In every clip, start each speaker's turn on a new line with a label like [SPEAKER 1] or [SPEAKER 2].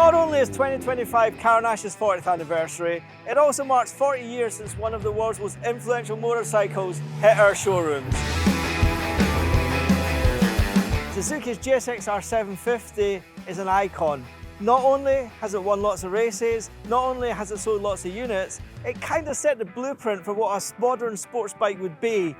[SPEAKER 1] Not only is 2025 Carole Nash's 40th anniversary, it also marks 40 years since one of the world's most influential motorcycles hit our showrooms. Suzuki's GSX-R 750 is an icon. Not only has it won lots of races, not only has it sold lots of units, it kind of set the blueprint for what a modern sports bike would be.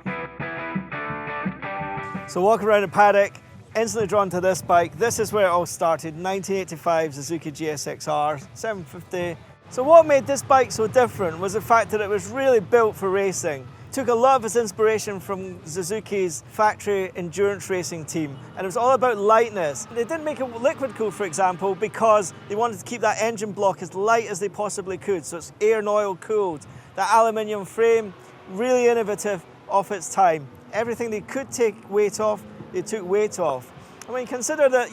[SPEAKER 1] So walking around the paddock, instantly drawn to this bike. This is where it all started, 1985 Suzuki GSX-R 750. So what made this bike so different was the fact that it was really built for racing. Took a lot of its inspiration from Suzuki's factory endurance racing team, and it was all about lightness. They didn't make it liquid cooled, for example, because they wanted to keep that engine block as light as they possibly could, so it's air and oil cooled. That aluminium frame, really innovative of its time. Everything they could take weight off, they took weight off. I mean, consider that,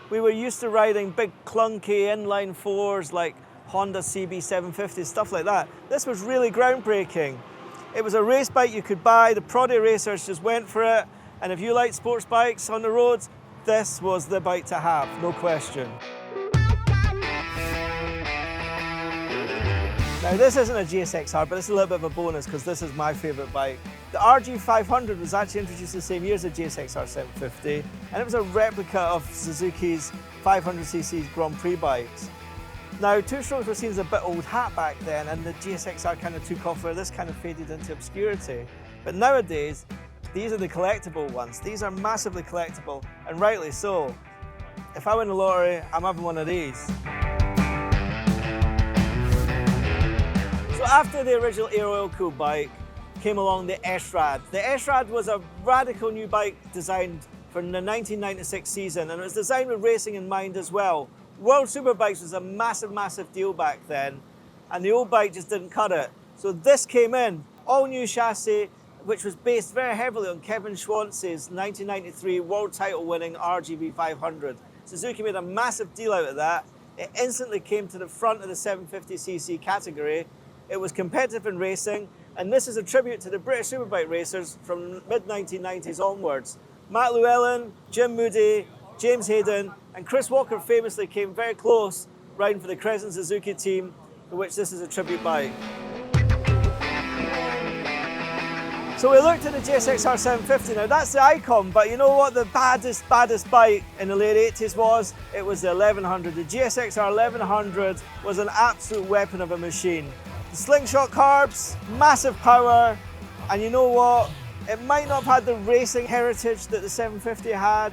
[SPEAKER 1] we were used to riding big clunky inline fours like Honda CB750, stuff like that. This was really groundbreaking. It was a race bike you could buy, the proddy racers just went for it, and if you like sports bikes on the roads, this was the bike to have, no question. Now this isn't a GSX-R, but it's a little bit of a bonus because this is my favourite bike. The RG500 was actually introduced the same year as the GSX-R 750, and it was a replica of Suzuki's 500cc Grand Prix bikes. Now, two-strokes were seen as a bit old hat back then, and the GSX-R kind of took off where this kind of faded into obscurity. But nowadays, these are the collectible ones. These are massively collectible, and rightly so. If I win the lottery, I'm having one of these. So after the original air oil-cooled bike, came along the S-Rad. The S-Rad was a radical new bike designed for the 1996 season, and it was designed with racing in mind as well. World Superbikes was a massive, massive deal back then, and the old bike just didn't cut it. So this came in, all new chassis, which was based very heavily on Kevin Schwantz's 1993 world title winning RGB 500. Suzuki made a massive deal out of that. It instantly came to the front of the 750cc category. It was competitive in racing, and this is a tribute to the British Superbike racers from mid-1990s onwards. Matt Llewellyn, Jim Moody, James Hayden, and Chris Walker famously came very close riding for the Crescent Suzuki team, for which this is a tribute bike. So we looked at the GSX-R 750 now, that's the icon, but you know what the baddest bike in the late 80s was? It was the 1100. The GSX-R 1100 was an absolute weapon of a machine. The slingshot carbs, massive power, and you know what? It might not have had the racing heritage that the 750 had,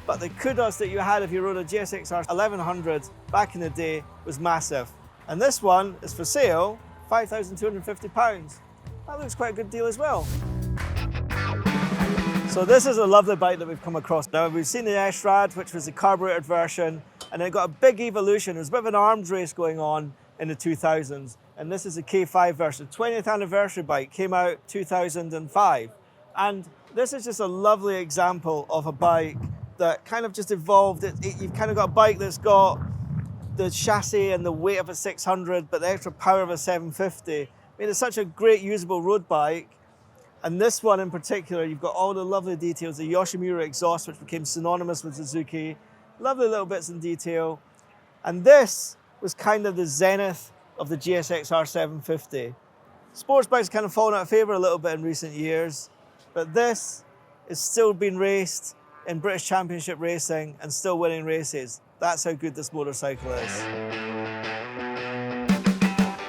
[SPEAKER 1] but the kudos that you had if you rode a GSX-R 1100 back in the day was massive. And this one is for sale, £5,250. That looks quite a good deal as well. So this is a lovely bike that we've come across. Now we've seen the S-Rad, which was the carbureted version, and it got a big evolution. There was a bit of an arms race going on in the 2000s. And this is the K5 version. 20th anniversary bike, came out 2005. And this is just a lovely example of a bike that kind of just evolved. You've kind of got a bike that's got the chassis and the weight of a 600, but the extra power of a 750. I mean, it's such a great usable road bike. And this one in particular, you've got all the lovely details, the Yoshimura exhaust, which became synonymous with Suzuki. Lovely little bits in detail. And this was kind of the zenith of the GSX-R 750. Sports bikes kind of fallen out of favour a little bit in recent years, but this is still being raced in British Championship racing and still winning races. That's how good this motorcycle is.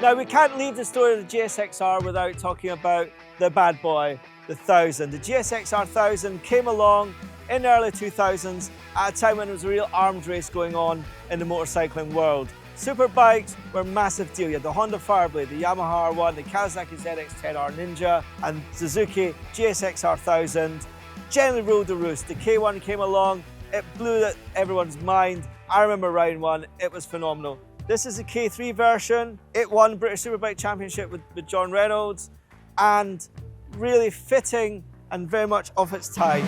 [SPEAKER 1] Now we can't leave the story of the GSX-R without talking about the bad boy, the 1000. The GSX-R 1000 came along in the early 2000s at a time when there was a real arms race going on in the motorcycling world. Superbikes were a massive deal. You had the Honda Fireblade, the Yamaha R1, the Kawasaki ZX-10R Ninja, and Suzuki GSX-R 1000 generally ruled the roost. The K1 came along, it blew everyone's mind. I remember riding one, it was phenomenal. This is the K3 version. It won British Superbike Championship with John Reynolds, and really fitting and very much of its time.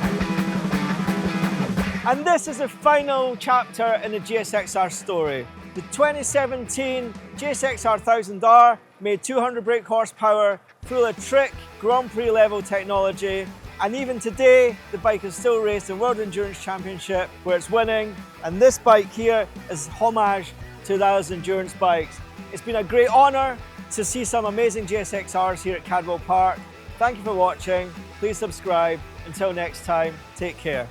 [SPEAKER 1] And this is the final chapter in the GSX-R story. The 2017 GSX-R 1000R made 200 brake horsepower, full of trick, Grand Prix level technology, and even today the bike is still raced in World Endurance Championship where it's winning, and this bike here is homage to those endurance bikes. It's been a great honour to see some amazing GSX-Rs here at Cadwell Park. Thank you for watching. Please subscribe. Until next time, take care.